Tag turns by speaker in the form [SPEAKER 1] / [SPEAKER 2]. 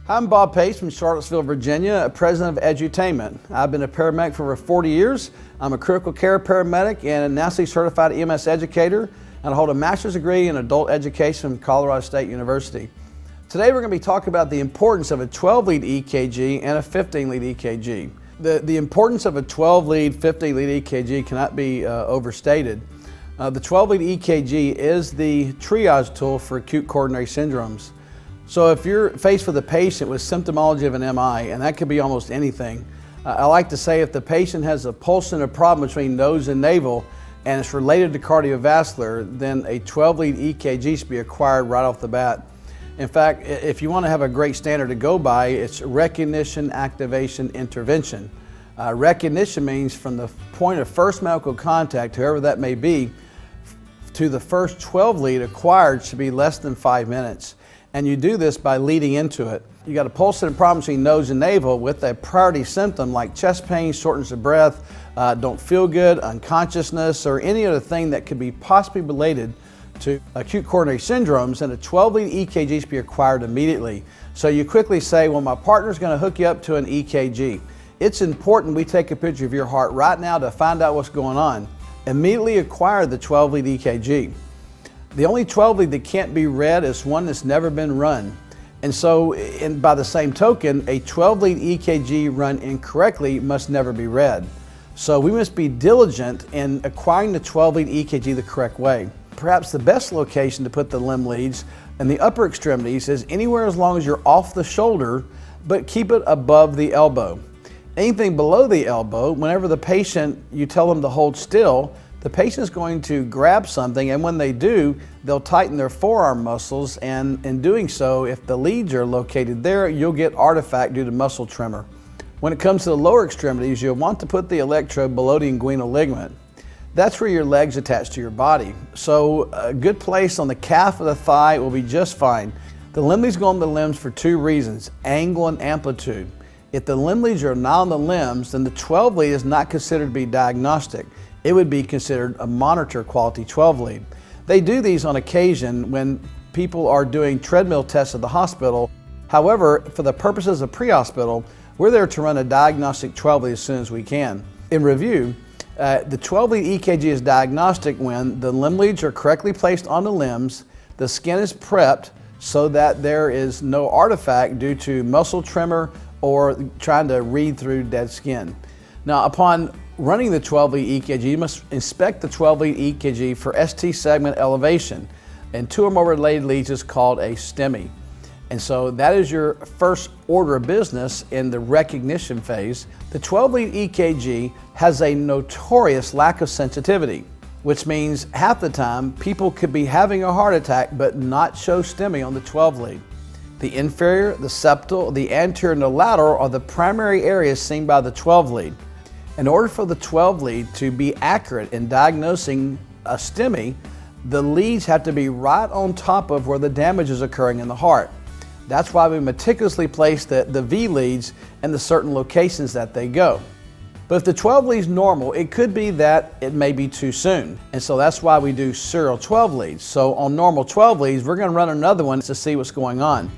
[SPEAKER 1] I'm Bob Pace from Charlottesville, Virginia, president of Edutainment. I've been a paramedic for over 40 years. I'm a critical care paramedic and a nationally certified EMS educator, and I hold a master's degree in adult education from Colorado State University. Today we're going to be talking about the importance of a 12-lead EKG and a 15-lead EKG. The importance of a 12-lead, 15-lead EKG cannot be overstated. The 12-lead EKG is the triage tool for acute coronary syndromes. So if you're faced with a patient with symptomology of an MI, and that could be almost anything, I like to say if the patient has a pulse and a problem between nose and navel and it's related to cardiovascular, then a 12-lead EKG should be acquired right off the bat. In fact, if you want to have a great standard to go by, it's recognition, activation, intervention. Recognition means from the point of first medical contact, whoever that may be, to the first 12-lead acquired should be less than 5 minutes. And you do this by leading into it. You got a pulse and problem between nose and navel with a priority symptom like chest pain, shortness of breath, don't feel good, unconsciousness, or any other thing that could be possibly related to acute coronary syndromes, and a 12-lead EKG should be acquired immediately. So you quickly say, well, my partner's going to hook you up to an EKG. It's important we take a picture of your heart right now to find out what's going on. Immediately acquire the 12-lead EKG. The only 12-lead that can't be read is one that's never been run. And so, by the same token, a 12-lead EKG run incorrectly must never be read. So we must be diligent in acquiring the 12-lead EKG the correct way. Perhaps the best location to put the limb leads in the upper extremities is anywhere as long as you're off the shoulder, but keep it above the elbow. Anything below the elbow, whenever the patient, you tell them to hold still, the patient is going to grab something, and when they do, they'll tighten their forearm muscles, and in doing so, if the leads are located there, you'll get artifact due to muscle tremor. When it comes to the lower extremities, you'll want to put the electrode below the inguinal ligament. That's where your legs attach to your body. So a good place on the calf of the thigh will be just fine. The limb leads go on the limbs for two reasons: angle and amplitude. If the limb leads are not on the limbs, then the 12 lead is not considered to be diagnostic. It would be considered a monitor quality 12 lead. They do these on occasion when people are doing treadmill tests at the hospital. However, for the purposes of pre-hospital, we're there to run a diagnostic 12 lead as soon as we can. In review, the 12 lead EKG is diagnostic when the limb leads are correctly placed on the limbs, the skin is prepped so that there is no artifact due to muscle tremor or trying to read through dead skin. Now, upon running the 12-lead EKG, you must inspect the 12-lead EKG for ST segment elevation, and two or more related leads is called a STEMI. And so that is your first order of business in the recognition phase. The 12-lead EKG has a notorious lack of sensitivity, which means half the time people could be having a heart attack but not show STEMI on the 12-lead. The inferior, the septal, the anterior, and the lateral are the primary areas seen by the 12-lead. In order for the 12-lead to be accurate in diagnosing a STEMI, the leads have to be right on top of where the damage is occurring in the heart. That's why we meticulously place the V leads in the certain locations that they go. But if the 12 leads normal, it could be that it may be too soon. And so that's why we do serial 12 leads. So on normal 12 leads, we're going to run another one to see what's going on.